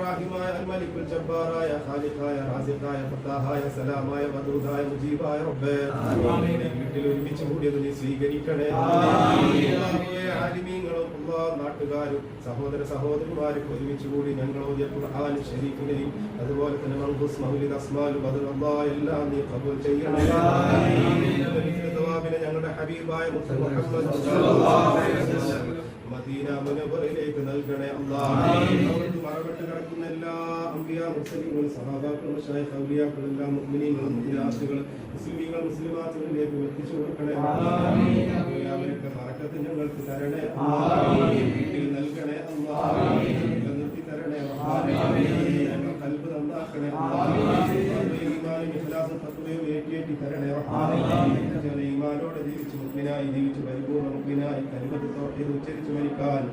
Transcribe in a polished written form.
റഹീമായ അൽ-മലിക്കുൽ ജബ്ബാറായ ഖാലിഖായ റാസിഖായ ഫത്താഹായ സലാമായ വദൂദായ മുജീബായ റബ്ബേ ആമീൻ. വീട്ടിൽ ഒരുമിച്ച് കൂടിയത് നീ സ്വീകരിക്കണേ. ആലിമീങ്ങളും നാട്ടുകാരും സഹോദര സഹോദരിമാരും ഒരുമിച്ച് കൂടി ഞങ്ങൾ ഓതിയ ഖുർആൻ ശരീഫിനെയും അതുപോലെ തന്നെ മൻഖൂസ് മൗലിദ് അസ്മാൽ ബദർ എല്ലാം നീ ഖബൂൽ ചെയ്യണേ. തവാബിനെ ഞങ്ങളുടെ ഹബീബായ മുഹമ്മദ് സല്ലല്ലാഹു അലൈഹി വസല്ലം മദീന മുനവ്വറയിലേക്ക് നൽകണേ. അല്ലാഹു മറവിട്ട് കിടക്കുന്ന എല്ലാ അംബിയാ മുർസലീങ്ങളും സഹാബാക്കളും മശായിഖ് ഔലിയാക്കളും എല്ലാ മുഅ്മിനീങ്ങളും മുഅ്മിനാത്തുകളും മുസ്ലിമീങ്ങൾ മുസ്ലിമാത്തുകളിലേക്ക് എത്തിച്ചു കൊടുക്കണേ. അവരൊക്കെ ബറക്കത്ത് ഞങ്ങൾക്ക് തരണേ. വീട്ടിൽ നൽകണേ. നിർത്തി തരണേ. ഞങ്ങൾ ഖൽബ് നന്നാക്കണേ. ഈമാനും ഇഖ്ലാസും തഖ്വയും ഏറ്റി തരണേ. ഈമാനോടെ ജീവിച്ച് മുഅ്മിനായി ജീവിച്ച് പരിപൂർണ്ണ മുഅ്മിനായി കലിമത്ത് തൗഹീദ് ഉച്ചരിച്ച് മരിക്കാൻ